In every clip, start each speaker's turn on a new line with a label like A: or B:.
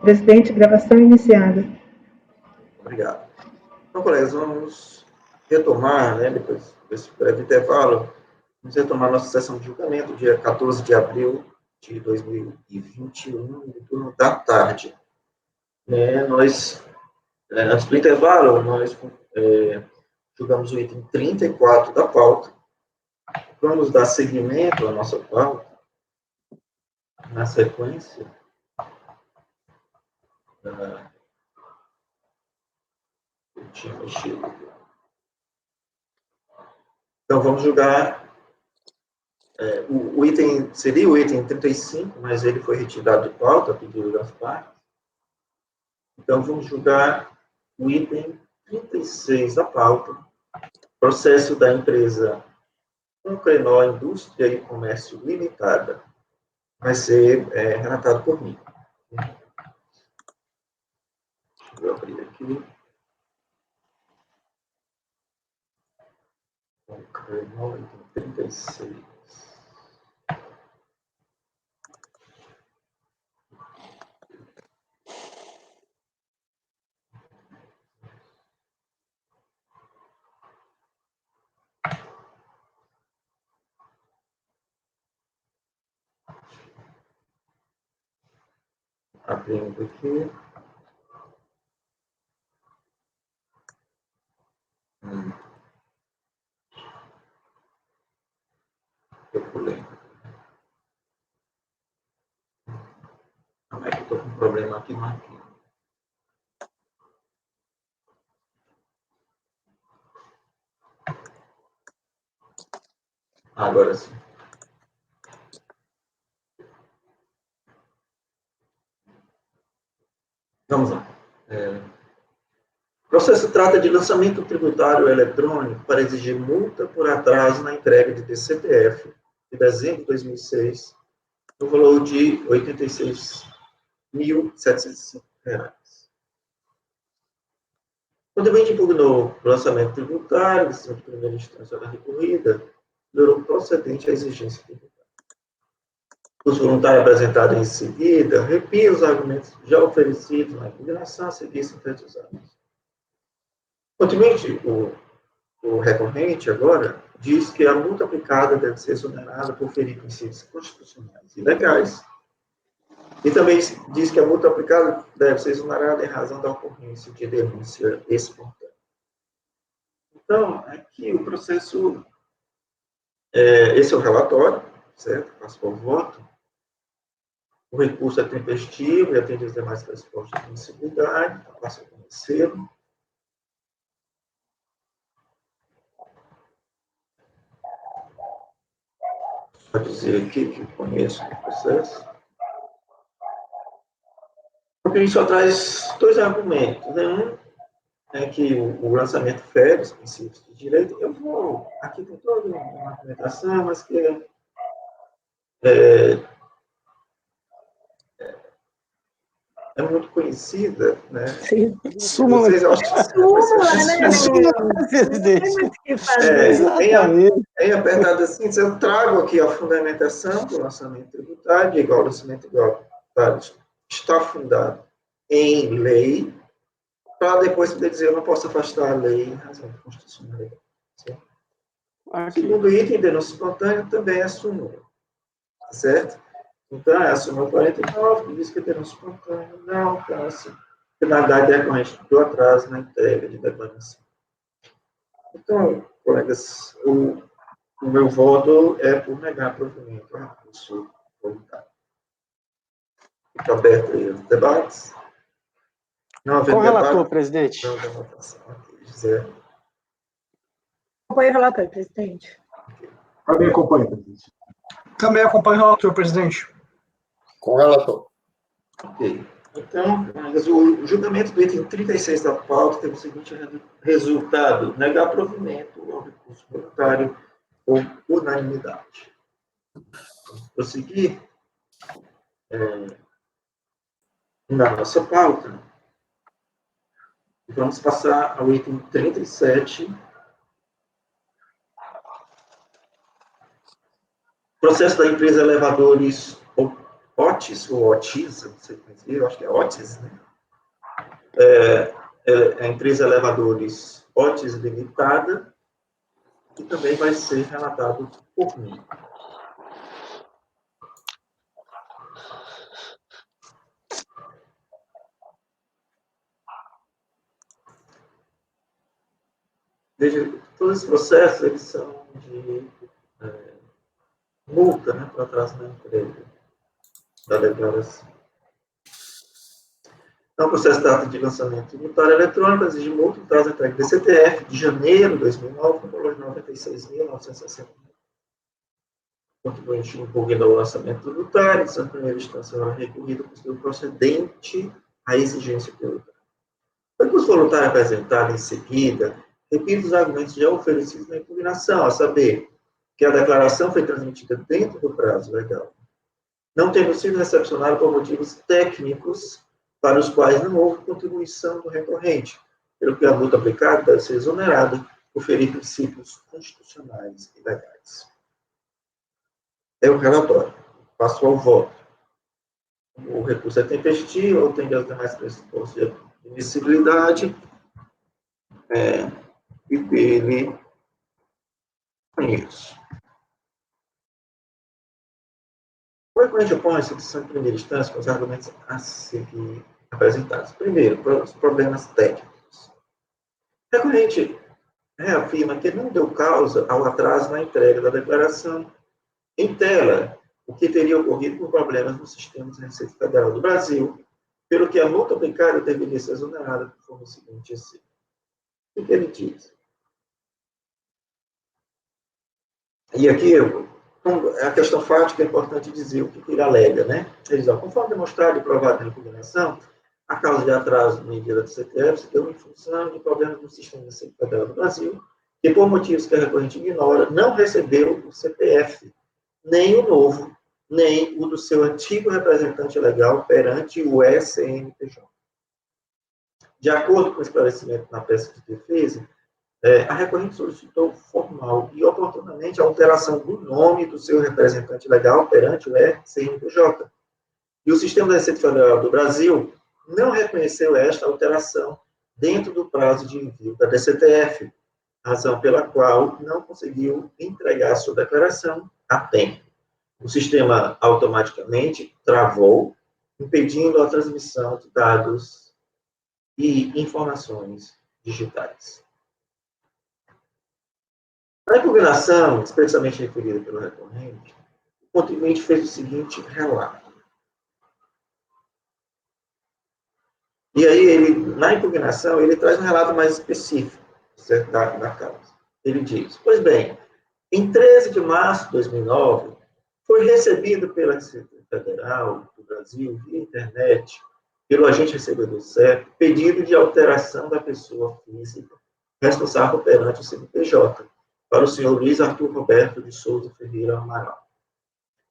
A: Presidente, gravação iniciada.
B: Obrigado. Então, colegas, vamos retomar, depois desse breve intervalo, vamos retomar nossa sessão de julgamento, dia 14 de abril de 2021, no turno da tarde. Antes do intervalo, nós julgamos o item 34 da pauta. Vamos dar seguimento à nossa pauta, na sequência. Eu tinha mexido aqui. Então, vamos julgar. O item seria o item 35, mas ele foi retirado de pauta, a pedido das partes. Então, vamos julgar o item 36 da pauta, processo da empresa Uncrenó Indústria e Comércio Limitada. Vai ser relatado por mim. Deixa eu abrir aqui. Uncrenó, item 36. Abrindo aqui. Eu pulei. Não é que eu estou com um problema aqui no arquivo. Agora sim. Vamos lá. O processo trata de lançamento tributário eletrônico para exigir multa por atraso na entrega de DCTF de dezembro de 2006, no valor de R$ 86.705. O contribuinte impugnou o lançamento tributário, decisão de primeira instância da recorrida, considerou procedente a exigência tributária. O voluntário apresentado em seguida repia os argumentos já oferecidos na impugnação a seguir sintetizados. Continuamente, o recorrente, agora, diz que a multa aplicada deve ser exonerada por ferir princípios constitucionais e legais, e também diz que a multa aplicada deve ser exonerada em razão da ocorrência de denúncia espontânea. Então, aqui o processo, esse é o relatório, certo? Passo para o voto. O recurso é tempestivo e atende às demais respostas de admissibilidade, então passo a conhecê-lo. Pode dizer aqui que conheço o processo. Porque ele só traz dois argumentos. Um é que o lançamento fere os princípios de direito. Eu vou, aqui tem toda uma argumentação, mas que é muito conhecida, né?
C: Sim,
B: Vocês, eu acho que bem apertado assim, eu trago aqui a fundamentação do lançamento tributário, igual ao lançamento igual está fundado em lei, para depois poder dizer eu não posso afastar a lei em razão de constitucionalidade. Segundo item, denúncia espontânea também é súmula, certo? Então, é a súmula 49, que diz que a denúncia espontânea não alcança penalidade decorrente do atraso na entrega de declaração. Então, colegas, o meu voto é por negar provimento ao recurso voluntário. Fica aberto aí os debates. Não,
C: com o relator, presidente.
B: Não, votação. José.
A: Acompanhe o relator, presidente.
D: Também acompanho, presidente.
E: Também acompanho o relator, presidente.
D: Com o relator.
B: Ok. Então, o julgamento do item 36 da pauta teve o seguinte resultado: negar provimento ao recurso voluntário por unanimidade. Vamos prosseguir na nossa pauta. Vamos passar ao item 37. Processo da empresa Elevadores Otis, ou Otis, não sei como é que eu acho que é Otis, né? A empresa Elevadores Otis Limitada, que também vai ser relatado por mim. Veja, todos esses processos, eles são de multa, né, para atraso na entrega da declaração. Então, o processo trata de lançamento tributário eletrônico, exige multa, atraso na entrega do CTF, de janeiro de 2009, com valor de R$ 96.960. O contribuinte impugna o lançamento tributário, em primeira instância, será recorrido por procedente à exigência tributária. O recurso voluntário apresentado em seguida repite os argumentos já oferecidos na impugnação, a saber, que a declaração foi transmitida dentro do prazo legal, não tendo sido recepcionada por motivos técnicos para os quais não houve contribuição do recorrente, pelo que a multa aplicada deve ser exonerada por ferir princípios constitucionais e legais. É o relatório. Passo ao voto. O recurso é tempestivo, ou tem as demais pressupostos de admissibilidade, e dele conheço. O recorrente opõe-se à decisão em primeira instância com os argumentos a seguir apresentados. Primeiro, os problemas técnicos. O recorrente reafirma que não deu causa ao atraso na entrega da declaração em tela, o que teria ocorrido por problemas no sistema de Receita Federal do Brasil, pelo que a multa aplicada deveria ser exonerada de forma seguinte assim. O que ele diz? E aqui, a questão fática é importante dizer o que ele alega, né? Ele diz, conforme demonstrado e provado na impugnação, a causa de atraso na medida do CTF se deu em função de problemas no sistema de Receita Federal do Brasil, que por motivos que a recorrente ignora, não recebeu o CPF, nem o novo, nem o do seu antigo representante legal perante o SNPJ. De acordo com o esclarecimento na peça de defesa, a recorrente solicitou formal e oportunamente a alteração do nome do seu representante legal perante o SNPJ. E o Sistema da Receita Federal do Brasil não reconheceu esta alteração dentro do prazo de envio da DCTF, razão pela qual não conseguiu entregar sua declaração a tempo. O sistema automaticamente travou, impedindo a transmissão de dados e informações digitais. Na impugnação, expressamente referida pelo recorrente, o contribuinte fez o seguinte relato. E aí, na impugnação, ele traz um relato mais específico da causa. Ele diz, pois bem, em 13 de março de 2009, foi recebido pela Receita Federal do Brasil, via internet, pelo agente recebedor CEP, pedido de alteração da pessoa física responsável perante o CNPJ, para o senhor Luiz Arthur Roberto de Souza Ferreira Amaral.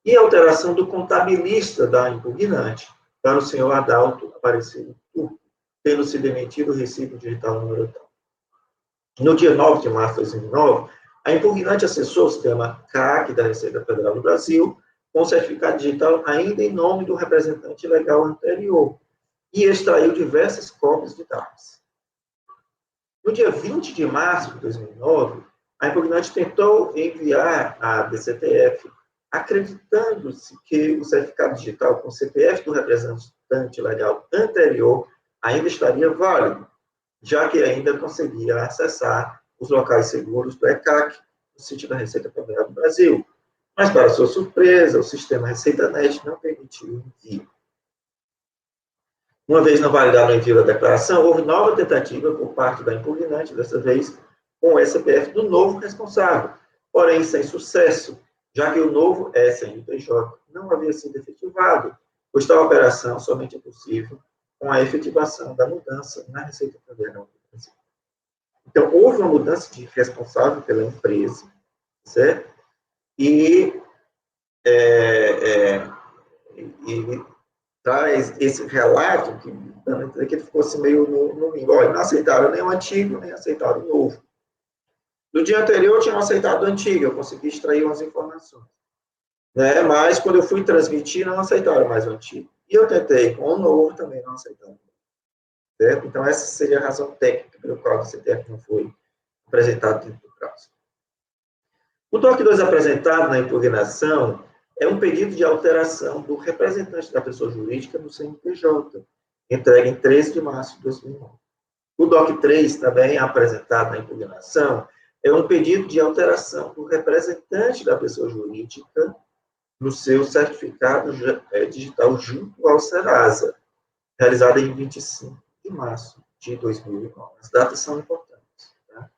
B: E a alteração do contabilista da impugnante, para o senhor Adalto Aparecido Turco, tendo se demitido o recibo digital número tal. No dia 9 de março de 2009, a impugnante acessou o sistema CAC da Receita Federal do Brasil, com certificado digital ainda em nome do representante legal anterior, e extraiu diversas cópias de dados. No dia 20 de março de 2009, a impugnante tentou enviar à DCTF, acreditando-se que o certificado digital com o CPF do representante legal anterior ainda estaria válido, já que ainda conseguia acessar os locais seguros do ECAC, no sítio da Receita Federal do Brasil. Mas, para sua surpresa, o sistema ReceitaNet não permitiu o envio. Uma vez não validado o envio da declaração, houve nova tentativa por parte da impugnante, dessa vez com o CPF do novo responsável, porém sem sucesso, já que o novo SNPJ não havia sido efetivado, pois tal operação somente é possível com a efetivação da mudança na Receita Federal do Brasil. Então, houve uma mudança de responsável pela empresa, certo? E ele traz esse relato que ele ficou assim meio no limbo. Olha, não aceitaram nem o antigo, nem aceitaram o novo. No dia anterior, tinham aceitado o antigo, eu consegui extrair umas informações. né? Mas quando eu fui transmitir, não aceitaram mais o antigo. E eu tentei com o novo, também não aceitaram. Certo? Então, essa seria a razão técnica pela qual o CTF não foi apresentado dentro do prazo. O DOC 2 apresentado na impugnação é um pedido de alteração do representante da pessoa jurídica no CNPJ, entregue em 13 de março de 2009. O DOC 3, também apresentado na impugnação, é um pedido de alteração do representante da pessoa jurídica no seu certificado digital junto ao Serasa, realizado em 25 de março de 2009. As datas são importantes. Tá?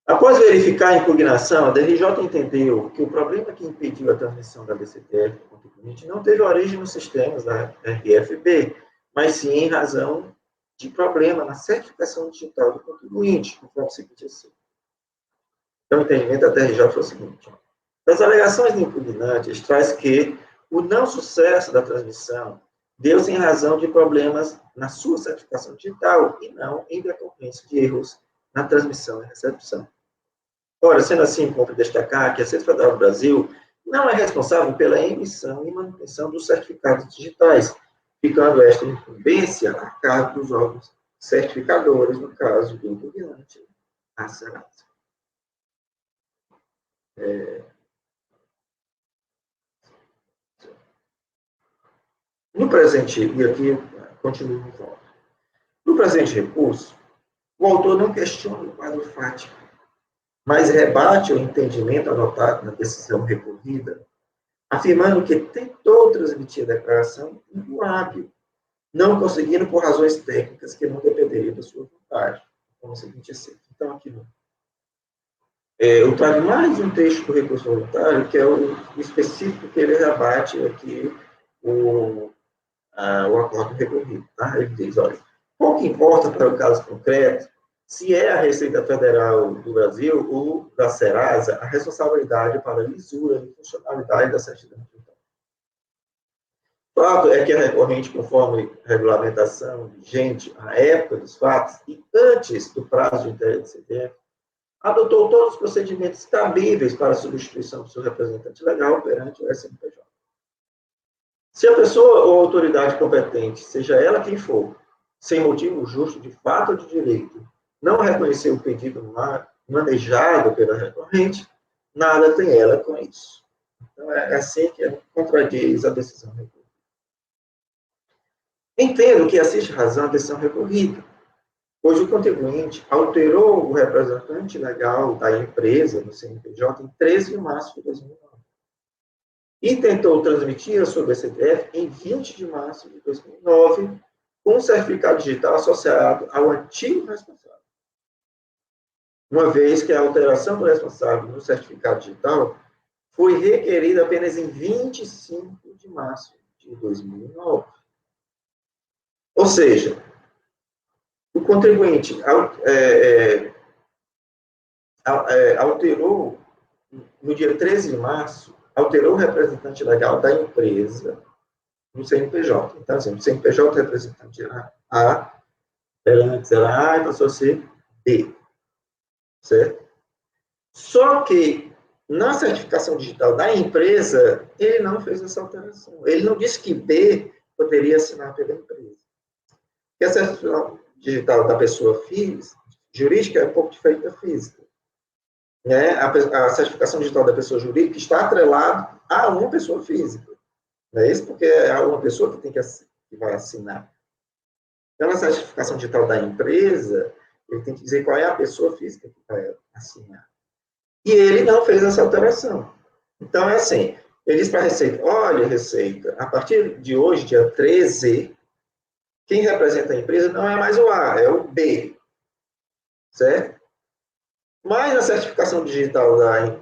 B: Após verificar a impugnação, a DRJ entendeu que o problema que impediu a transmissão da DCTF ao contribuinte não teve origem nos sistemas da RFB, mas sim em razão de problema na certificação digital do contribuinte, conforme o seguinte assim. Então, o entendimento da DRJ foi o seguinte: das alegações do impugnante, traz que o não sucesso da transmissão deu-se em razão de problemas na sua certificação digital e não em decorrência de erros na transmissão e recepção. Ora, sendo assim, convém destacar que a Receita Federal do Brasil não é responsável pela emissão e manutenção dos certificados digitais, ficando esta incumbência a cargo dos órgãos certificadores, no caso do impugnante, a Serasa. No presente, e aqui continuo no voto. No presente recurso, o autor não questiona o quadro fático, mas rebate o entendimento adotado na decisão recorrida, afirmando que tentou transmitir a declaração inhábil, não conseguindo por razões técnicas que não dependeriam da sua vontade. Como o seguinte assim. Então, aqui eu trago mais um texto do recurso voluntário, que é o específico que ele rebate aqui o acordo recorrido. Tá? Ele diz, olha, pouco importa para o caso concreto se é a Receita Federal do Brasil ou da Serasa a responsabilidade para a lisura e funcionalidade da certidão digital. O fato é que a recorrente, conforme regulamentação vigente à época dos fatos e antes do prazo de entrega do CPF, adotou todos os procedimentos cabíveis para a substituição do seu representante legal perante o SNPJ. Se a pessoa ou autoridade competente, seja ela quem for, sem motivo justo de fato ou de direito, não reconhecer o pedido manejado pela recorrente, nada tem ela com isso. Então, é assim que contradiz a decisão recorrida. Entendo que assiste razão à decisão recorrida, pois o contribuinte alterou o representante legal da empresa no CNPJ em 13 de março de 2009 e tentou transmitir a sua BCTF em 20 de março de 2009 com um certificado digital associado ao antigo responsável. Uma vez que a alteração do responsável no certificado digital foi requerida apenas em 25 de março de 2009. Ou seja, o contribuinte alterou, no dia 13 de março, alterou o representante legal da empresa no CNPJ. Então, assim, o CNPJ representante era A, antes era A e passou a ser B. Certo? Só que, na certificação digital da empresa, ele não fez essa alteração. Ele não disse que B poderia assinar pela empresa. Porque a certificação digital da pessoa jurídica é um pouco diferente da física. Né? A certificação digital da pessoa jurídica está atrelada a uma pessoa física. Não é isso? Porque é uma pessoa que vai assinar. Então, na certificação digital da empresa, ele tem que dizer qual é a pessoa física que vai assinar. E ele não fez essa alteração. Então, é assim, ele diz para a Receita, olha, Receita, a partir de hoje, dia 13, quem representa a empresa não é mais o A, é o B. Certo? Mas na certificação digital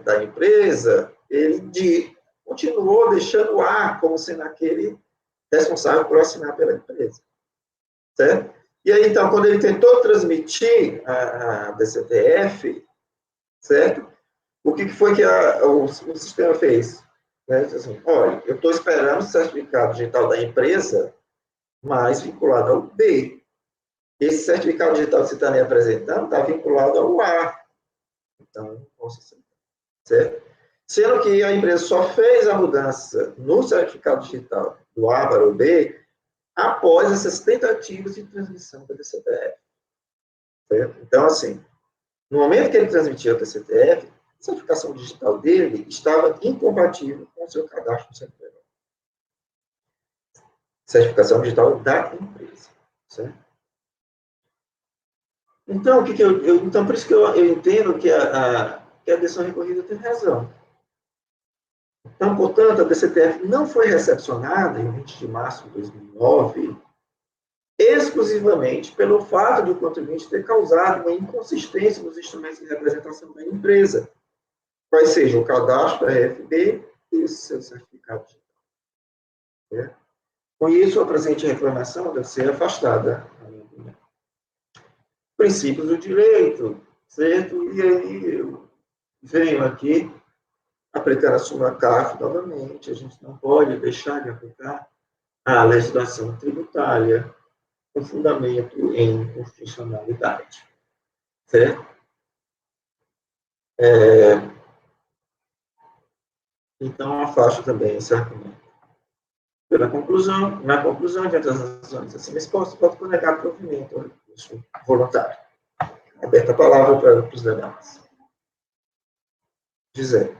B: da empresa, ele continuou deixando o A como sendo aquele responsável por assinar pela empresa. Certo? E aí, então, quando ele tentou transmitir a DCTF, certo? O que foi que o sistema fez? Né? Assim, olha, eu estou esperando o certificado digital da empresa, mas vinculado ao B. Esse certificado digital que você está me apresentando está vinculado ao A. Então, não posso aceitar. Certo? Sendo que a empresa só fez a mudança no certificado digital do A para o B após essas tentativas de transmissão da DCTF. Certo? Então, assim, no momento que ele transmitiu a DCTF, a certificação digital dele estava incompatível com o seu cadastro no CPF. Certificação digital da empresa. Certo? Então, então, por isso que eu entendo que a decisão recorrida tem razão. Então, portanto, a DCTF não foi recepcionada em 20 de março de 2009 exclusivamente pelo fato de o contribuinte ter causado uma inconsistência nos instrumentos de representação da empresa, quais sejam o cadastro da RFB e o seu certificado digital. Com isso, a presente reclamação deve ser afastada. Princípios do direito, certo? E aí eu venho aqui aplicando a súmula CARF novamente, a gente não pode deixar de aplicar a legislação tributária com fundamento em constitucionalidade, certo? Então, afasto também esse argumento. Na conclusão, diante das razões acima expostas, pode negar provimento ao recurso voluntário. Aberta a palavra para os debates. Gisele.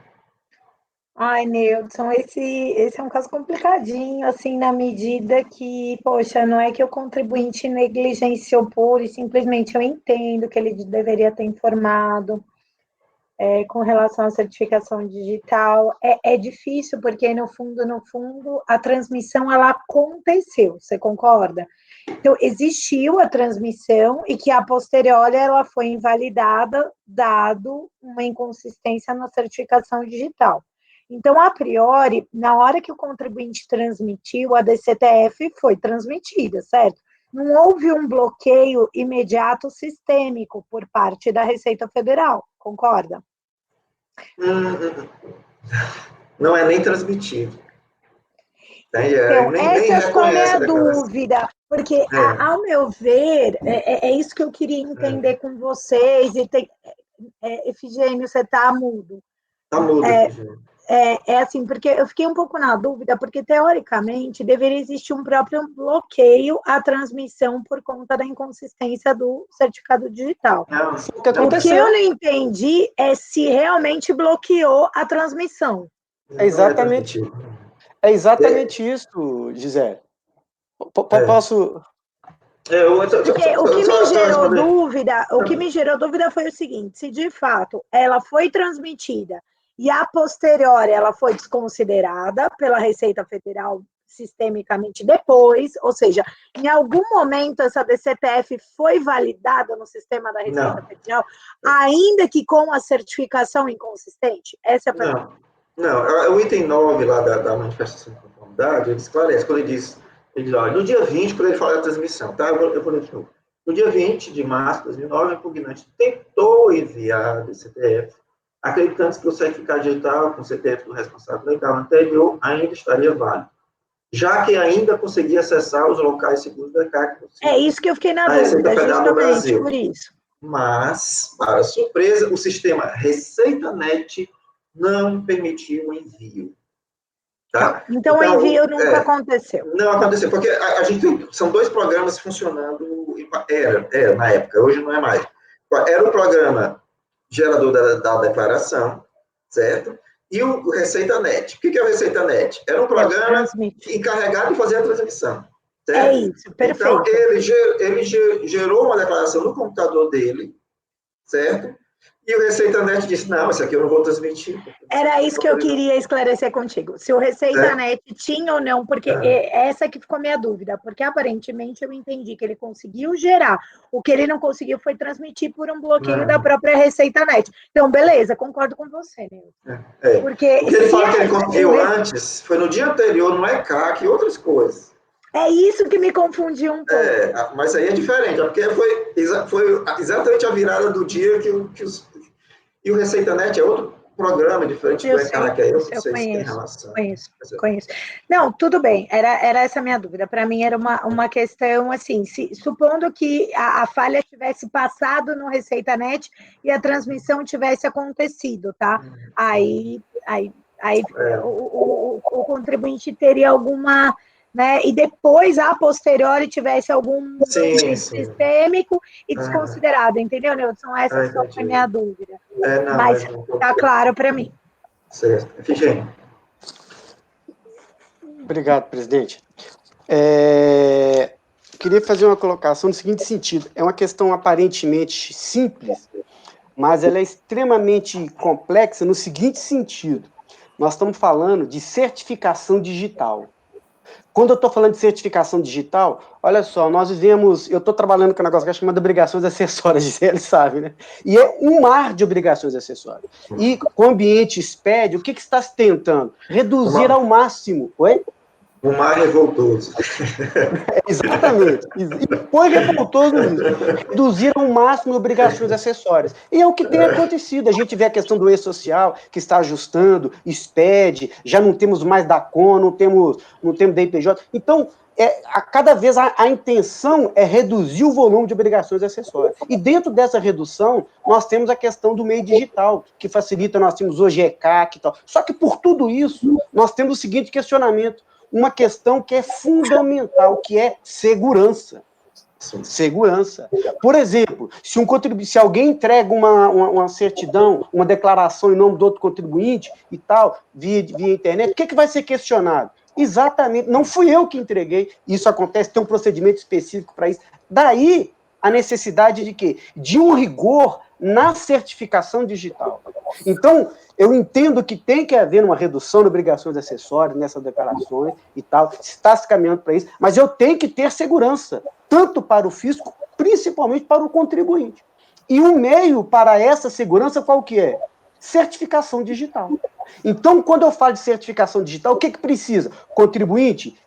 A: Ai, Neudson, esse é um caso complicadinho, assim, na medida que, poxa, não é que o contribuinte negligenciou pura e simplesmente eu entendo que ele deveria ter informado com relação à certificação digital. É difícil, porque, no fundo, a transmissão, ela aconteceu, você concorda? Então, existiu a transmissão e que, a posteriori, ela foi invalidada, dado uma inconsistência na certificação digital. Então, a priori, na hora que o contribuinte transmitiu, a DCTF foi transmitida, certo? Não houve um bloqueio imediato sistêmico por parte da Receita Federal, concorda?
B: Não é nem transmitido.
A: Então,
B: nem
A: essa foi a minha
B: declaração.
A: dúvida, porque, ao meu ver, é isso que eu queria entender com vocês, e Efigênio, você está mudo.
B: Está mudo, Efigênio.
A: Assim, porque eu fiquei um pouco na dúvida, porque, teoricamente, deveria existir um próprio bloqueio à transmissão por conta da inconsistência do certificado digital.
E: O que aconteceu?
A: O que eu não entendi é se realmente bloqueou a transmissão.
E: É exatamente isso, Gisele. Posso...
A: Porque o que me gerou dúvida foi o seguinte: se de fato ela foi transmitida e a posteriori ela foi desconsiderada pela Receita Federal sistemicamente depois, ou seja, em algum momento essa DCTF foi validada no sistema da Receita Federal, ainda que com a certificação inconsistente? Essa é a pergunta.
B: Não, o item 9 lá da manifestação de conformidade, ele esclarece, quando ele diz, olha, no dia 20, quando ele fala da transmissão, tá? Eu vou ler de novo. No dia 20 de março de 2009, o impugnante tentou enviar a DCTF, acreditando que o certificado digital com o CPF do responsável legal anterior ainda estaria válido, já que ainda conseguia acessar os locais seguros da CAC.
A: É isso que eu fiquei na dúvida, justamente por isso.
B: Mas, para surpresa, o sistema ReceitaNet não permitiu o envio. Tá?
A: Então, o envio nunca aconteceu.
B: Não aconteceu, porque a gente são dois programas funcionando, era na época, hoje não é mais. Era o programa gerador da declaração, certo? E o ReceitaNet. O que é o ReceitaNet? Era um programa encarregado de fazer a transmissão. Certo?
A: É isso, perfeito.
B: Então, ele gerou uma declaração no computador dele, certo? E o ReceitaNet disse, não, isso aqui eu não vou transmitir.
A: Era isso que eu queria esclarecer contigo. Se o ReceitaNet tinha ou não, porque essa que ficou a minha dúvida, porque aparentemente eu entendi que ele conseguiu gerar. O que ele não conseguiu foi transmitir por um bloqueio da própria ReceitaNet. Então, beleza, concordo com você, né?
B: Porque o que ele fala que ele conseguiu antes foi no dia anterior, no ECAC e outras coisas.
A: É isso que me confundiu um pouco.
B: Mas aí é diferente, porque foi exatamente a virada do dia que e o ReceitaNet é outro programa diferente do ECAC, aí eu não sei se tem relação.
A: Conheço. Não, tudo bem, era essa a minha dúvida. Para mim era uma questão assim, supondo que a falha tivesse passado no ReceitaNet e a transmissão tivesse acontecido, tá? Aí Aí o contribuinte teria alguma, né? E depois, a posteriori, tivesse algum
B: Sim.
A: sistêmico e desconsiderado, entendeu, Neudson? Essa só foi minha dúvida. Mas tá claro para mim.
B: Certo. Efigênio.
E: Obrigado, presidente. Queria fazer uma colocação no seguinte sentido. É uma questão aparentemente simples, mas ela é extremamente complexa no seguinte sentido. Nós estamos falando de certificação digital. Quando eu estou falando de certificação digital, olha só, nós vivemos... Eu estou trabalhando com um negócio que é chamado de obrigações acessórias, ele sabe, né? E é um mar de obrigações acessórias. E com o ambiente SPED, o que está se tentando? Reduzir ao máximo. Oi?
B: Um mar revoltoso.
E: Exatamente. E foi revoltoso nisso. Reduzir ao máximo obrigações acessórias. E é o que tem acontecido. A gente vê a questão do e-social, que está ajustando, SPED, já não temos mais DACON, não temos DIPJ. Então, a cada vez a intenção é reduzir o volume de obrigações acessórias. E dentro dessa redução, nós temos a questão do meio digital, que facilita, nós temos hoje ECAC e tal. Só que por tudo isso, nós temos o seguinte questionamento, uma questão que é fundamental, que é segurança. Segurança. Por exemplo, se alguém entrega uma certidão, uma declaração em nome do outro contribuinte e tal, via internet, o que vai ser questionado? Exatamente, não fui eu que entreguei, isso acontece, tem um procedimento específico para isso. Daí a necessidade de quê? De um rigor na certificação digital. Então, eu entendo que tem que haver uma redução de obrigações acessórias nessas declarações e tal, está se caminhando para isso, mas eu tenho que ter segurança, tanto para o fisco, principalmente para o contribuinte. E o meio para essa segurança qual que é? Certificação digital. Então, quando eu falo de certificação digital, o que precisa? Contribuinte,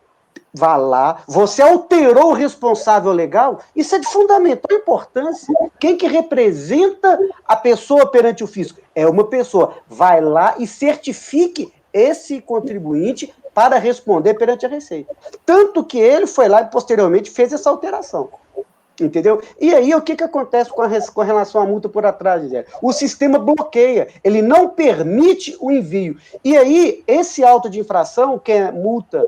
E: vá lá, você alterou o responsável legal, isso é de fundamental importância. Quem que representa a pessoa perante o fisco? É uma pessoa. Vai lá e certifique esse contribuinte para responder perante a Receita. Tanto que ele foi lá e posteriormente fez essa alteração. Entendeu? E aí, o que acontece com relação à multa por atraso, Zé? O sistema bloqueia, ele não permite o envio. E aí, esse auto de infração, que é multa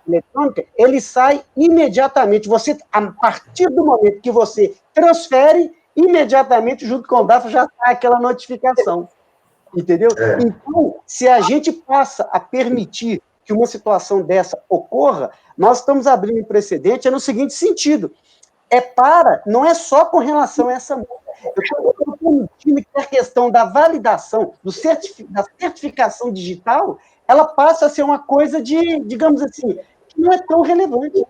E: eletrônica, ele sai imediatamente. Você, a partir do momento que você transfere, imediatamente, junto com o DAFA, já sai aquela notificação. Entendeu? Então, se a gente passa a permitir que uma situação dessa ocorra, nós estamos abrindo um precedente no seguinte sentido. Não é só com relação a essa multa. Eu estou permitindo que a questão da validação, da certificação digital, ela passa a ser uma coisa de, digamos assim, que não é tão relevante.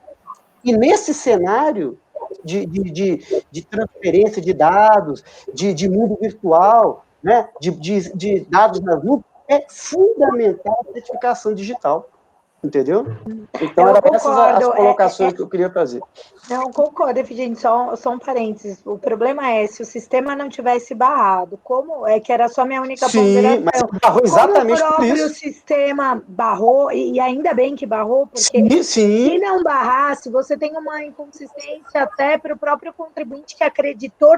E: E nesse cenário de transferência de dados, de mundo virtual, né, de dados nas nuvens, é fundamental a certificação digital. Entendeu? Então, eram essas as colocações que eu queria fazer.
A: Não, concordo, gente, só um parênteses. O problema é, se o sistema não tivesse barrado, como é que era só minha única ponderação?
E: Mas barrou exatamente
A: como o próprio
E: por isso.
A: Sistema barrou, e ainda bem que barrou, porque se não barrasse, você tem uma inconsistência até para o próprio contribuinte que acreditou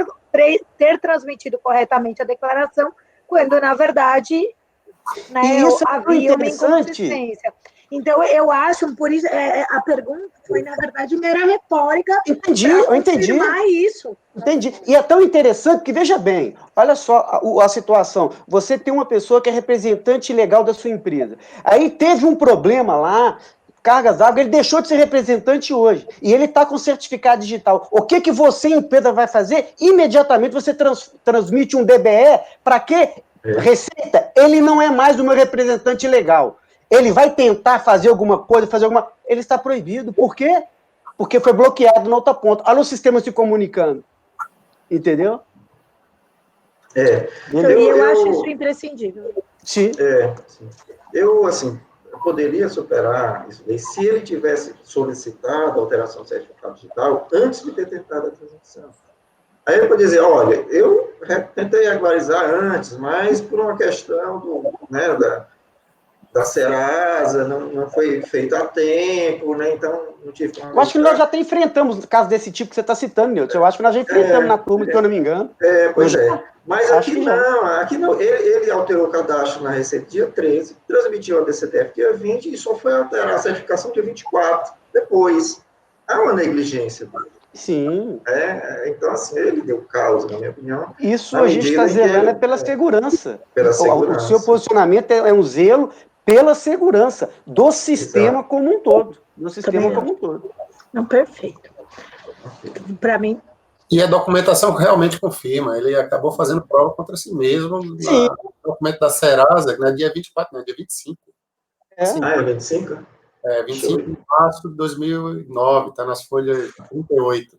A: ter transmitido corretamente a declaração, quando, na verdade, né, havia uma inconsistência. Então, eu acho, por isso, a pergunta foi, na verdade, mera retórica.
E: Eu entendi.
A: Isso.
E: Entendi. E é tão interessante que, veja bem, olha só a situação. Você tem uma pessoa que é representante legal da sua empresa. Aí teve um problema lá, cargas d'água, ele deixou de ser representante hoje. E ele está com certificado digital. O que você, empresa, vai fazer? Imediatamente você transmite um DBE. Para quê? Receita. Ele não é mais o meu representante legal. Ele vai tentar fazer alguma coisa, ele está proibido. Por quê? Porque foi bloqueado na outra ponta. Olha o sistema se comunicando. Entendeu?
A: Eu acho isso imprescindível.
E: Sim.
B: Sim. Eu poderia superar isso daí se ele tivesse solicitado a alteração do certificado digital antes de ter tentado a transação. Aí eu poderia dizer, olha, eu tentei regularizar antes, mas por uma questão da Serasa, não foi feito a tempo, né? Então não tive como.
E: Eu acho que nós já até enfrentamos casos desse tipo que você está citando, Nilton. Eu acho que nós já enfrentamos na turma, se eu não me engano.
B: Pois é. Mas
E: aqui
B: não. Ele alterou o cadastro na Receita dia 13, transmitiu a DCTF dia 20 e só foi alterar a certificação dia 24 depois. Há uma negligência.
E: Sim.
B: Então, assim, ele deu causa, na minha opinião.
E: Isso a gente está zelando pela segurança.
B: Pela segurança.
E: O seu posicionamento é um zelo pela segurança do sistema como um todo. Do sistema como um todo.
A: Não, perfeito. Para mim.
D: E a documentação realmente confirma. Ele acabou fazendo prova contra si mesmo no documento da Serasa, né, dia 24, não, dia 25.
B: É 25?
D: 25 de março de 2009, está nas folhas 38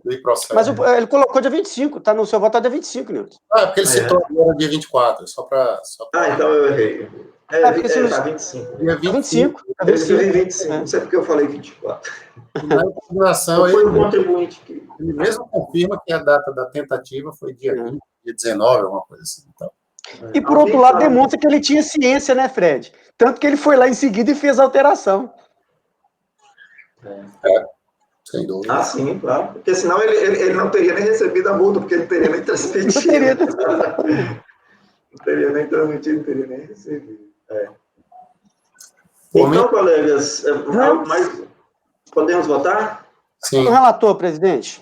D: do processo.
E: Mas ele colocou dia 25, está no seu voto dia 25, Nilton.
D: Porque ele citou agora dia 24, só para...
B: então eu errei. Tá 25.
E: Dia 25.
B: Eu escrevi 25, não sei porque eu falei 24.
D: Na impugnação,
B: foi o contribuinte que...
D: Ele mesmo confirma que a data da tentativa foi dia 20, dia 19, alguma coisa assim. Então,
E: e, por outro lado, demonstra que ele tinha ciência, né, Fred? Tanto que ele foi lá em seguida e fez a alteração.
B: Sem dúvida. Sim, claro. Porque senão ele não teria nem recebido a multa, porque ele não teria nem transmitido. Não teria nem transmitido, não teria nem recebido. Então, colegas, podemos votar?
D: Sim.
E: Com o relator, presidente.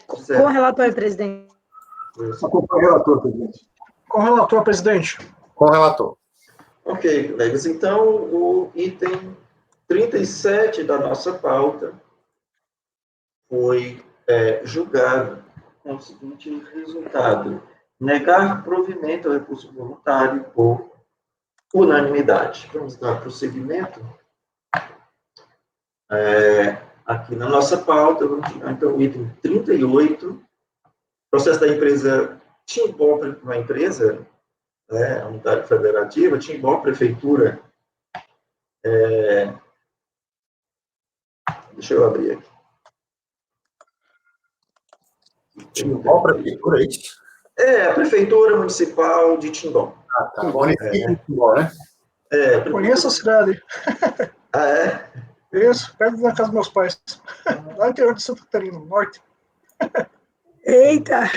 A: Com o relator, presidente.
D: Com o relator, presidente.
C: Com o relator, presidente.
D: Com o relator.
B: Ok, colegas. Então, o item 37 da nossa pauta foi julgado com o seguinte resultado: negar provimento ao recurso voluntário por unanimidade. Vamos dar prosseguimento. Aqui na nossa pauta, vamos tirar então o item 38, processo da empresa Timbó, uma empresa, a unidade federativa, Timbó, prefeitura. Deixa eu abrir aqui.
D: Timbó, prefeitura, é isso?
B: A prefeitura municipal de Timbó.
D: Tá. Timbó, né?
C: Conheço a cidade.
B: É?
C: Isso, perto da casa dos meus pais. Lá no interior de Santa Catarina, no norte.
A: Eita!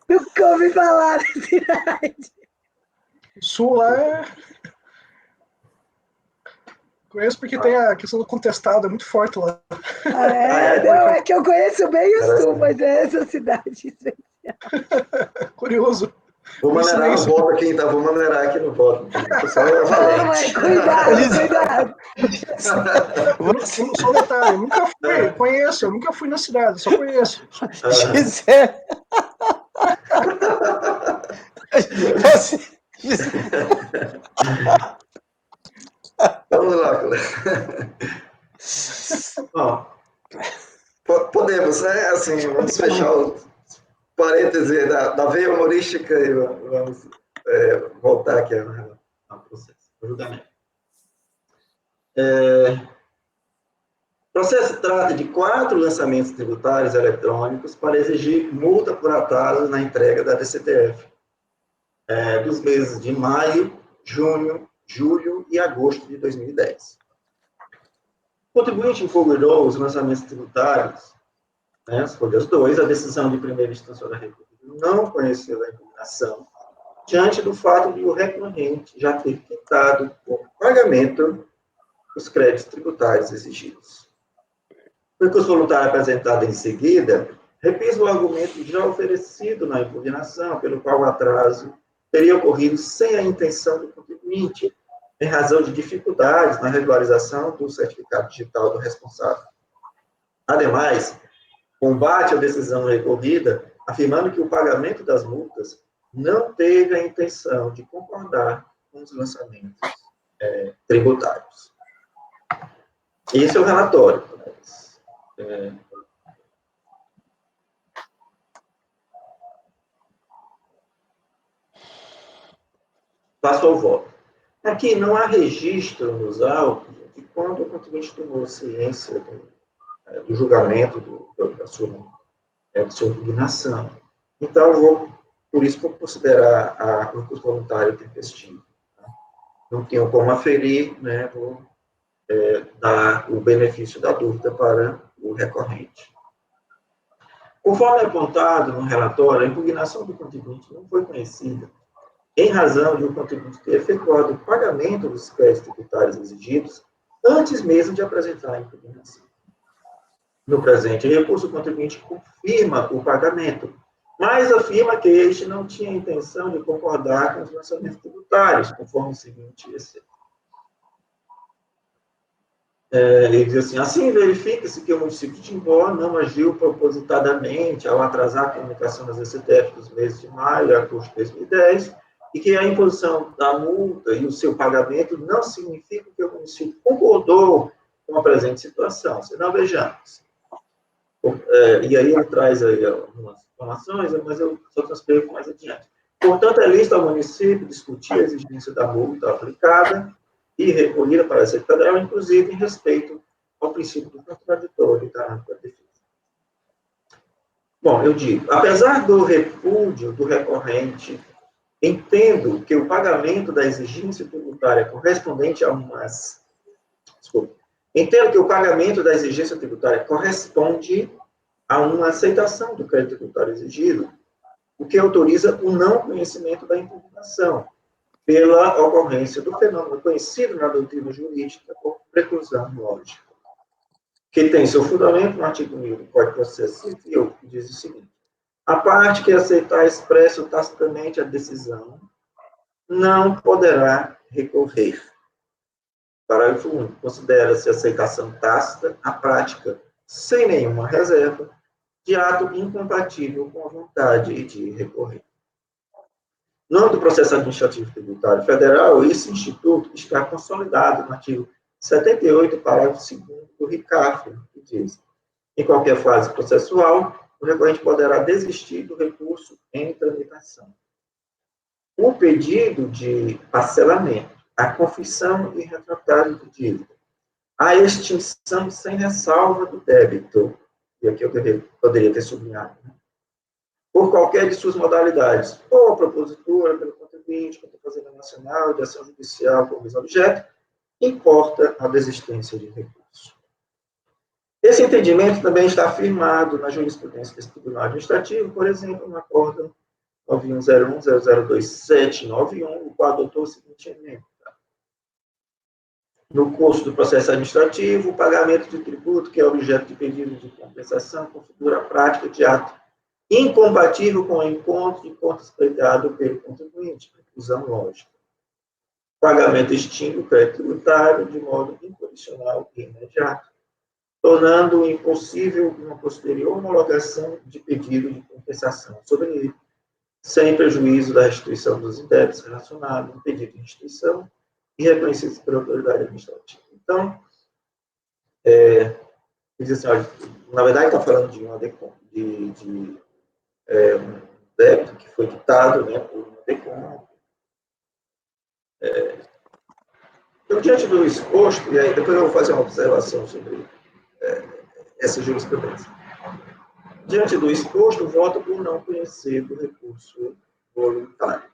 A: Nunca ouvi falar da cidade.
C: O sul lá Conheço porque tem a questão do contestado, é muito forte lá.
A: É que eu conheço bem o sul, mas é essa cidade.
C: Curioso.
B: Vou maneirar no voto aqui, então. Vou maneirar aqui no voto.
A: Cuidado.
C: Só um detalhe, eu nunca fui, conheço, eu nunca fui na cidade, só conheço.
E: Gisele.
B: Vamos lá, colega. Podemos, né? Assim, vamos fechar o parêntese da veia humorística e vamos voltar aqui ao processo, ao julgamento. O processo trata de 4 lançamentos tributários eletrônicos para exigir multa por atraso na entrega da DCTF, dos meses de maio, junho, julho e agosto de 2010. O contribuinte impugnou os lançamentos tributários, as folhas 2, a decisão de primeira instância da República não conheceu a impugnação, diante do fato de o recorrente já ter quitado por pagamento os créditos tributários exigidos. O recurso voluntário apresentado em seguida repisa o argumento já oferecido na impugnação, pelo qual o atraso teria ocorrido sem a intenção do contribuinte, em razão de dificuldades na regularização do certificado digital do responsável. Ademais, combate a decisão recorrida, afirmando que o pagamento das multas não teve a intenção de concordar com os lançamentos tributários. Esse é o relatório. Passo ao voto. Aqui não há registro nos autos de quando o contribuinte tomou ciência do julgamento da sua impugnação. Então, eu vou por isso, por considerar o recurso voluntário tempestivo. Não tenho como aferir, né, vou dar o benefício da dúvida para o recorrente. Conforme apontado no relatório, a impugnação do contribuinte não foi conhecida em razão de o contribuinte ter efetuado o pagamento dos créditos tributários exigidos antes mesmo de apresentar a impugnação. No presente recurso, o contribuinte confirma o pagamento, mas afirma que este não tinha intenção de concordar com os lançamentos tributários, conforme o seguinte excesso. Ele diz assim verifica-se que o município de Timbó não agiu propositadamente ao atrasar a comunicação das STF dos meses de maio a agosto de 2010 e que a imposição da multa e o seu pagamento não significa que o município concordou com a presente situação. Senão, vejamos. E aí ele traz aí algumas informações, mas eu só transcrevo mais adiante. Portanto, é lícito ao município discutir a exigência da multa aplicada e recolhida para a Receita Federal, inclusive em respeito ao princípio do contraditório da defesa. Bom, eu digo, apesar do repúdio do recorrente, entendo que o pagamento da exigência tributária correspondente a umas... Entendo que o pagamento da exigência tributária corresponde a uma aceitação do crédito tributário exigido, o que autoriza o não conhecimento da impugnação, pela ocorrência do fenômeno conhecido na doutrina jurídica por preclusão lógica, que tem seu fundamento no artigo 1000 do Código de Processo Civil, que diz o seguinte: a parte que aceitar expresso tacitamente a decisão não poderá recorrer. Parágrafo 1. Considera-se aceitação tácita a prática, sem nenhuma reserva, de ato incompatível com a vontade de recorrer. No âmbito do processo administrativo tributário federal, esse instituto está consolidado no artigo 78, parágrafo 2º do RICAF, que diz: em qualquer fase processual, o recorrente poderá desistir do recurso em tramitação. O pedido de parcelamento, a confissão irretratável de dívida, a extinção sem ressalva do débito, e aqui eu poderia ter sublinhado, né? Por qualquer de suas modalidades, ou a propositura, pelo contribuinte, contra a Fazenda Nacional, de ação judicial por mesmo objeto, importa a desistência de recurso. Esse entendimento também está afirmado na jurisprudência desse Tribunal Administrativo, por exemplo, no acórdão 9101-002-791, o qual adotou o seguinte emenda: no curso do processo administrativo, o pagamento de tributo, que é objeto de pedido de compensação, configura a prática de ato incompatível com o encontro de contas pleiteado pelo contribuinte, preclusão lógica. O pagamento extingue o crédito tributário de modo incondicional e imediato, tornando impossível uma posterior homologação de pedido de compensação sobre ele, sem prejuízo da restituição dos débitos relacionados ao pedido de restituição e reconhecidos pela autoridade administrativa. Então, diz assim, olha, na verdade está falando de um débito que foi ditado, né, por um DECOM. Então, diante do exposto, e aí depois eu vou fazer uma observação sobre essa jurisprudência. Diante do exposto, voto por não conhecer do recurso voluntário.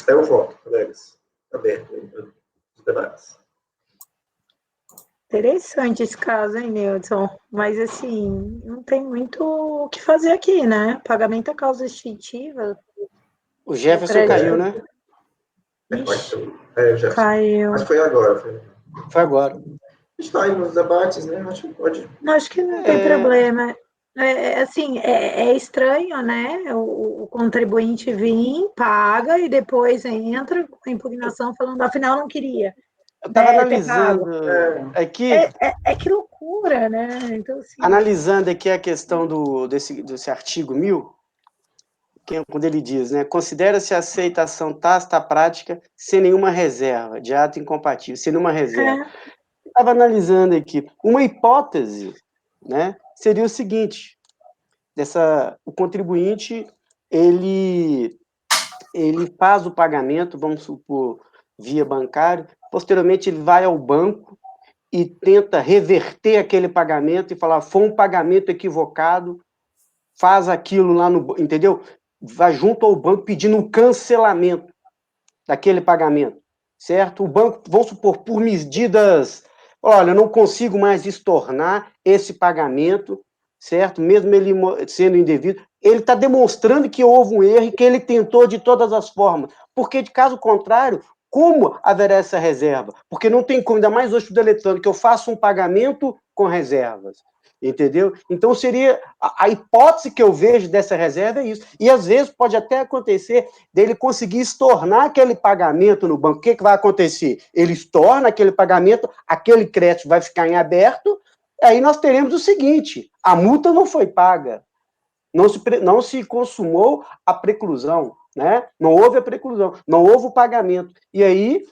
B: É o voto, colegas. Aberto aí para os debates.
A: Interessante esse caso, hein, Nilson? Mas, assim, não tem muito o que fazer aqui, né? Pagamento a causa extintiva.
E: O Jefferson caiu, né?
B: Já.
A: Caiu.
B: Mas foi agora.
E: Foi agora.
B: Está aí nos debates, né? Acho que pode.
A: Acho que não tem problema. Assim, é estranho, né? O contribuinte vir, paga e depois entra com impugnação falando, afinal, não queria.
E: Eu estava analisando aqui.
A: Que loucura, né? Então, assim,
E: analisando aqui a questão desse artigo 1000, quando ele diz, né, considera-se a aceitação tácita prática sem nenhuma reserva, de ato incompatível, sem nenhuma reserva. Estava analisando aqui, uma hipótese, né, seria o seguinte: o contribuinte, ele faz o pagamento, vamos supor, via bancário, posteriormente ele vai ao banco e tenta reverter aquele pagamento e falar, foi um pagamento equivocado, faz aquilo lá no... Entendeu? vai junto ao banco pedindo um cancelamento daquele pagamento, certo? O banco, vamos supor, por medidas, olha, eu não consigo mais estornar esse pagamento, certo? Mesmo ele sendo indevido, ele está demonstrando que houve um erro e que ele tentou de todas as formas, porque de caso contrário, como haverá essa reserva? Porque não tem como, ainda mais hoje do eletrônico, eu faço um pagamento com reservas, entendeu? Então seria, a hipótese que eu vejo dessa reserva é isso, e às vezes pode até acontecer dele conseguir estornar aquele pagamento no banco. O que vai acontecer? Ele estorna aquele pagamento, aquele crédito vai ficar em aberto, aí nós teremos o seguinte, a multa não foi paga, não se consumou a preclusão, né? Não houve a preclusão, não houve o pagamento. E aí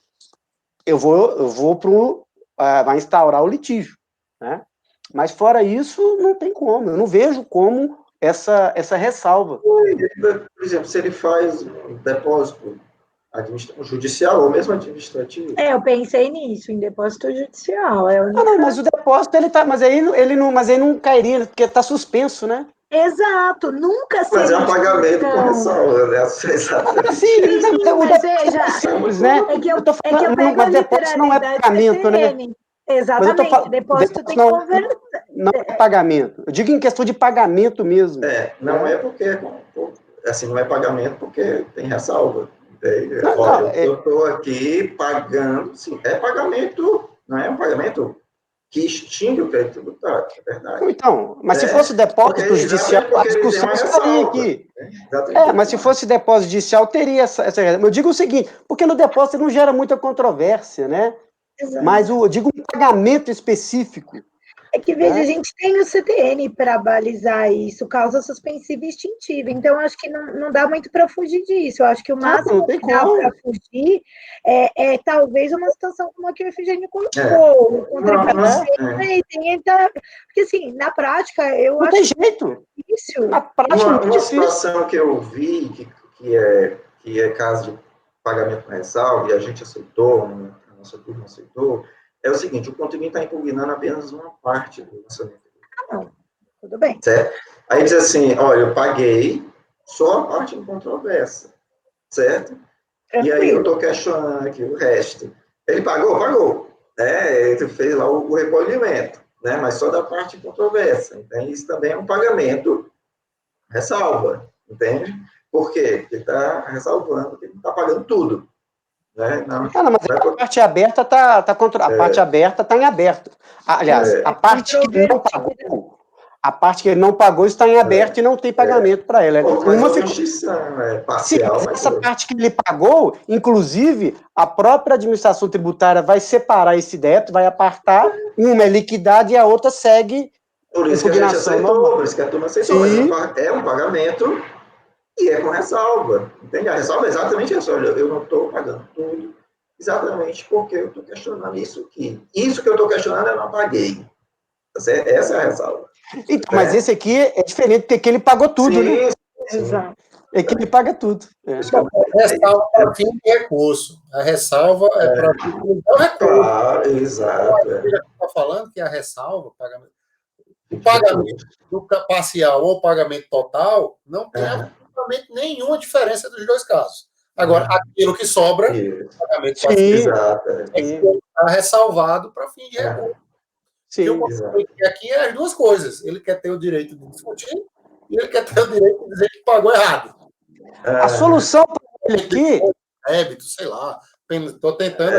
E: eu vou vai instaurar o litígio, né? Mas fora isso, não tem como. Eu não vejo como essa ressalva.
B: Por exemplo, se ele faz um depósito judicial ou mesmo administrativo.
A: Eu pensei nisso, em depósito judicial.
E: Não, mas o depósito ele tá, mas aí ele não cairia, porque está suspenso, né?
A: Exato, nunca seria.
B: Mas é um pagamento com ressalva, né?
E: Sim,
A: mas veja,
E: simples, né?
A: eu pego a
E: depósito não é pagamento, né?
A: Exatamente, depósito tem que converter.
E: Não é pagamento. Eu digo em questão de pagamento mesmo.
B: Não é porque, assim, não é pagamento porque tem ressalva. Eu estou aqui pagando, sim, é pagamento, não é um pagamento que extingue o crédito tributário, é verdade.
E: Então, mas se fosse depósito judicial, a discussão estaria aqui. Mas se fosse depósito judicial, teria essa. Eu digo o seguinte, porque no depósito não gera muita controvérsia, né? Exato. Mas eu digo um pagamento específico.
A: É que, veja, a gente tem o CTN para balizar isso, causa suspensiva e extintiva. Então, acho que não dá muito para fugir disso. Eu acho que o máximo que dá para fugir é talvez uma situação como a que o Efigênio colocou. O contribuinte porque, assim, na prática, eu
E: não
A: acho
E: tem jeito.
A: Difícil.
E: Na prática,
B: uma situação que eu vi, que é caso de pagamento com ressalva, e a gente aceitou, a nossa turma aceitou, é o seguinte, o contribuinte está impugnando apenas uma parte do orçamento.
A: Não, tudo bem.
B: Certo? Aí diz assim, olha, eu paguei só a parte em controvérsia, certo? E aí eu estou questionando aqui o resto. Ele pagou. Ele fez lá o recolhimento, né? Mas só da parte em controvérsia. Então, isso também é um pagamento ressalva, entende? Por quê? Porque ele está ressalvando que ele não está pagando tudo. Né?
E: Mas a parte aberta a parte aberta está em aberto. Aliás, a parte que ele não pagou, que ele não pagou está em aberto e não tem pagamento para ela.
B: Uma parcial.
E: Sim, essa parte que ele pagou, inclusive, a própria administração tributária vai separar esse débito, vai apartar, uma é liquidada e a outra segue.
B: Por isso que a gente aceitou, por isso que a turma aceitou. É um pagamento e é com ressalva, entende? A ressalva é exatamente isso, olha, eu não estou pagando tudo, exatamente porque eu estou questionando isso aqui. Isso que eu estou questionando eu não paguei. Essa é a ressalva.
E: Então, mas esse aqui é diferente, porque aqui ele pagou tudo, né?
A: Exato.
E: É que ele paga tudo.
D: Ressalva para fim de recurso. A ressalva é para fim de recurso.
B: Claro, exato.
D: Está falando que a ressalva, o pagamento do parcial ou pagamento total, não tem absolutamente nenhuma diferença dos dois casos. Agora, aquilo que sobra, o pagamento parcial, está ressalvado para fim de recurso.
E: Sim,
D: e aqui é as duas coisas. Ele quer ter o direito de discutir e ele quer ter o direito de dizer que pagou errado.
E: A solução para ele aqui...
D: Débito, sei lá. Estou tentando...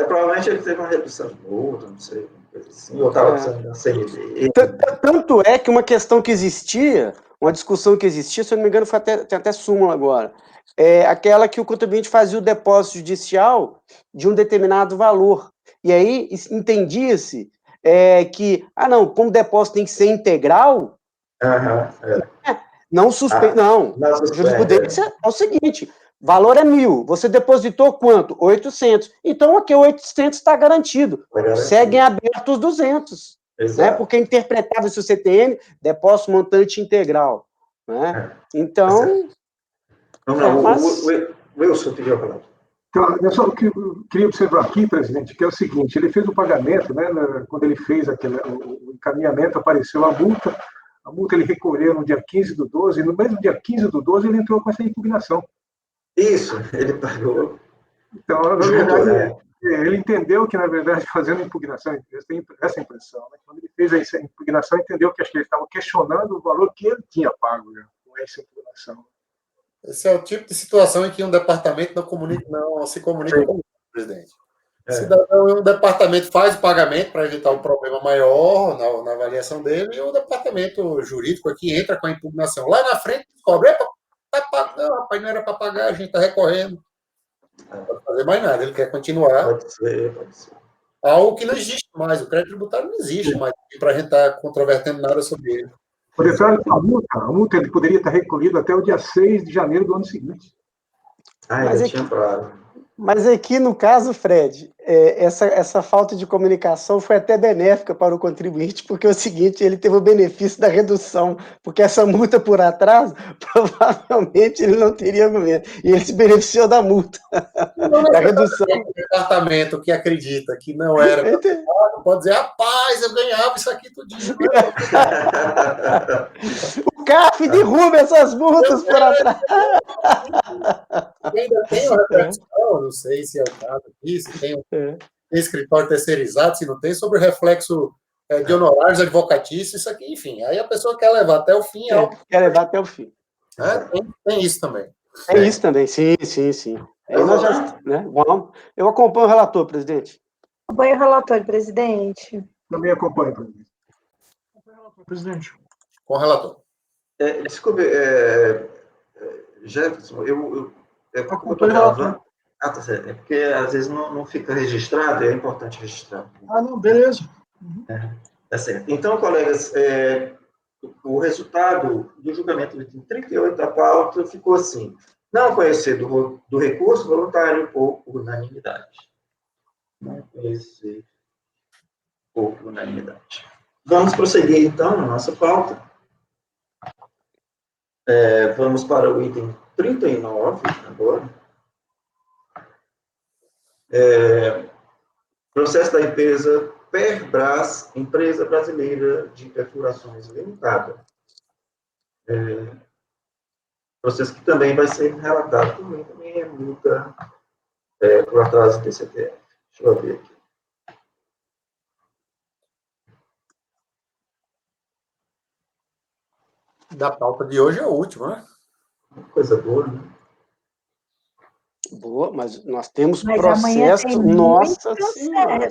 B: provavelmente ele teve uma redução de multa, não sei, coisa assim, ou estava precisando da CRV.
E: Tanto é que uma questão que existia, uma discussão que existia, se eu não me engano, tem até súmula agora, é aquela que o contribuinte fazia o depósito judicial de um determinado valor. E aí entendia-se que, como o depósito tem que ser integral, não suspende. Não, a jurisprudência é o seguinte: valor é 1.000, você depositou quanto? 800. Então, aqui 800 está garantido. Seguem abertos 200. Né? Porque é interpretável-se o CTN, depósito montante integral. Né? Então.
B: Wilson pediu a palavra.
C: Então, eu só queria observar aqui, presidente, que é o seguinte: ele fez o pagamento, né, quando ele fez o encaminhamento, apareceu a multa A multa ele recolheu no dia 15/12, e no mesmo dia 15/12 ele entrou com essa impugnação.
B: Isso, ele pagou.
C: Então, na verdade, ele entendeu que, na verdade, fazendo impugnação, eu tenho essa impressão, né? Quando ele fez essa impugnação, entendeu que acho que ele estava questionando o valor que ele tinha pago, né, com essa impugnação.
D: Esse é o tipo de situação em que um departamento não se comunica com o presidente. O cidadão em um departamento faz o pagamento para evitar um problema maior na avaliação dele, e o departamento jurídico aqui entra com a impugnação. Lá na frente, cobra, não, rapaz, não era para pagar, a gente está recorrendo. Não pode fazer mais nada, ele quer continuar.
B: Pode ser.
D: Algo que não existe mais, o crédito tributário não existe mais, para a gente estar controvertendo nada sobre ele.
C: Por exemplo, a multa ele poderia estar recolhida até o dia 6 de janeiro do ano seguinte.
B: Ainda tinha prazo.
E: Mas aqui, no caso, Fred, essa falta de comunicação foi até benéfica para o contribuinte, porque é o seguinte, ele teve o benefício da redução, porque essa multa por atraso, provavelmente ele não teria argumento, e ele se beneficiou da multa, da redução.
D: O departamento que acredita que não era, pode dizer, rapaz, eu ganhava isso aqui tudinho.
E: O CAF derruba essas multas por atraso.
D: Ainda tem uma reflexão, não sei se é o caso aqui, se tem escritório terceirizado, se não tem, sobre o reflexo de honorários advocatícios, isso aqui, enfim. Aí a pessoa quer levar até o fim.
E: Quer levar até o fim.
D: Tem isso também.
E: Tem isso também, sim. Aí nós né? Bom, eu acompanho o relator, presidente.
A: Acompanho o relator, presidente.
C: Também acompanho, presidente. Acompanho o relator, presidente.
D: Com o relator.
B: Desculpe, Jefferson, eu tá certo. É porque às vezes não fica registrado, e é importante registrar.
C: Não, beleza.
B: Tá certo. Então, colegas, o resultado do julgamento do item 38 da pauta ficou assim: não conhecer do recurso voluntário por unanimidade. Não conhecer por unanimidade. Vamos prosseguir, então, na nossa pauta. Vamos para o item 39 agora. Processo da empresa Perbras, Empresa Brasileira de Perfurações Limitada. Processo que também vai ser relatado também é multa por atraso do TCTF. Deixa eu ver aqui.
D: Da pauta de hoje é o último, né?
B: Coisa boa, né?
E: Boa, mas nós temos
A: Mas
E: processo,
A: nossa
E: senhora.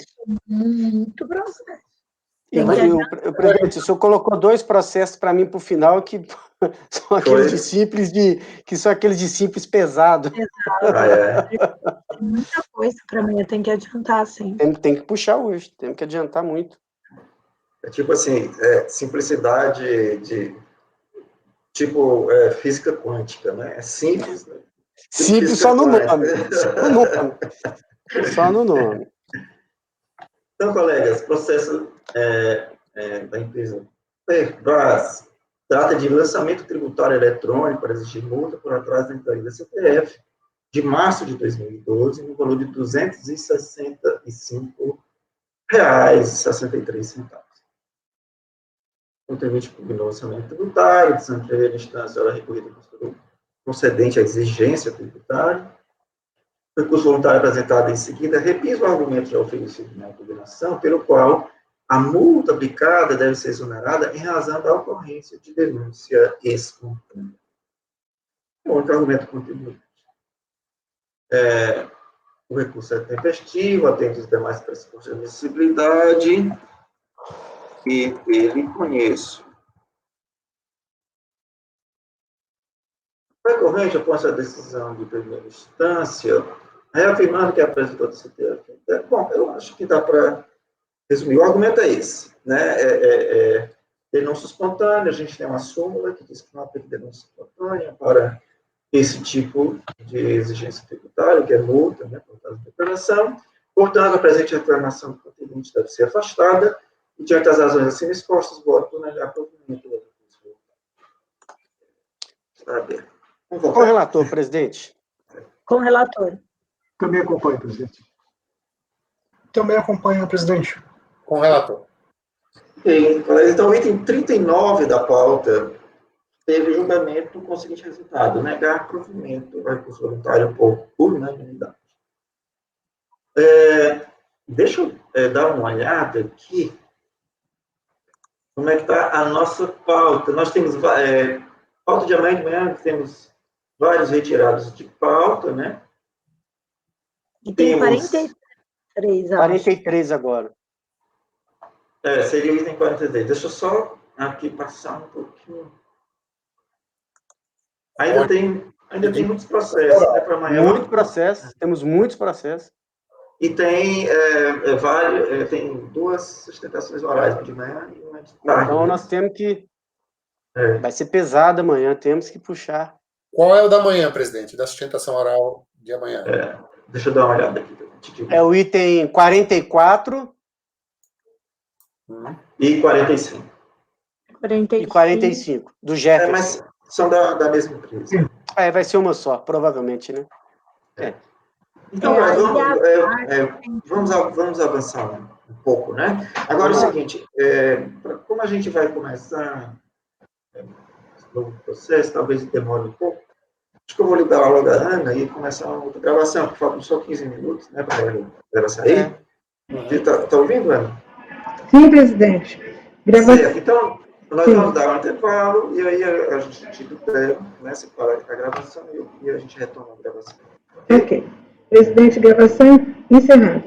A: Muito processo.
E: O presidente, o senhor colocou 2 processos para mim para o final que são aqueles de simples pesado.
A: Tem muita coisa para mim, eu tenho que adiantar, sim.
E: Tem que puxar hoje, temos que adiantar muito.
B: É tipo assim, simplicidade de física quântica, né? É simples, né?
E: Simples só no nome. Só no nome.
B: Então, colegas, processo da empresa Perbras trata de lançamento tributário eletrônico para exigir multa por atraso da entrega da CPF de março de 2012, no valor de R$ 265,63. O contribuinte pugnou o lançamento tributário, de Santa primeira instância, ela recorrida concedente à exigência tributária. O recurso voluntário apresentado em seguida repisa o argumento já oferecido na impugnação, pelo qual a multa aplicada deve ser exonerada em razão da ocorrência de denúncia espontânea. Outro argumento contribuinte. O recurso é tempestivo, atende os demais pressupostos de admissibilidade, e ele conheço. O recorrente, após a decisão de primeira instância, reafirmando que apresentou do CTF. Bom, eu acho que dá para resumir. O argumento é esse, né? Denúncia espontânea, a gente tem uma súmula que diz que não aplica denúncia espontânea para esse tipo de exigência tributária, que é multa, né, por causa da operação. Portanto, a presente reclamação do contribuinte deve ser afastada, e diante das razões assim expostas, voto por negar provimento do recurso. Está aberto.
E: Com o relator, presidente.
A: Com o relator.
C: Também acompanho, presidente. Também acompanho, presidente.
D: Com o relator.
B: Então, o item 39 da pauta teve julgamento com o seguinte resultado: negar provimento ao recurso voluntário por unanimidade. Deixa eu dar uma olhada aqui como é que está a nossa pauta. Nós temos pauta de amanhã de manhã, temos vários retirados de pauta, né?
A: E tem 43, acho.
E: 43 agora.
B: Seria o item 43. Deixa eu só aqui passar um pouquinho. Ainda tem muitos processos, né, para amanhã.
E: Muitos processos, temos muitos processos.
B: E tem tem 2 sustentações orais, uma de manhã e uma de tarde.
E: Então, nós temos que... Vai ser pesado amanhã, temos que puxar.
D: Qual é o da manhã, presidente, da sustentação oral de amanhã?
B: Deixa eu dar uma olhada aqui.
E: É o item 44
B: e 45.
E: E 45, do Jefferson.
B: Mas são da mesma empresa.
E: Vai ser uma só, provavelmente, né?
B: Então, vamos avançar um pouco, né? Agora, é o seguinte, como a gente vai começar esse novo processo, talvez demore um pouco, acho que eu vou ligar logo a Ana e começar uma outra gravação, que faltam só 15 minutos, né, para ela sair. Tá ouvindo, Ana?
F: Sim, presidente.
B: Certo. Então, nós vamos dar um intervalo e aí a gente né, separa a gravação e a gente retoma a gravação.
F: Ok. Presidente, gravação encerrada.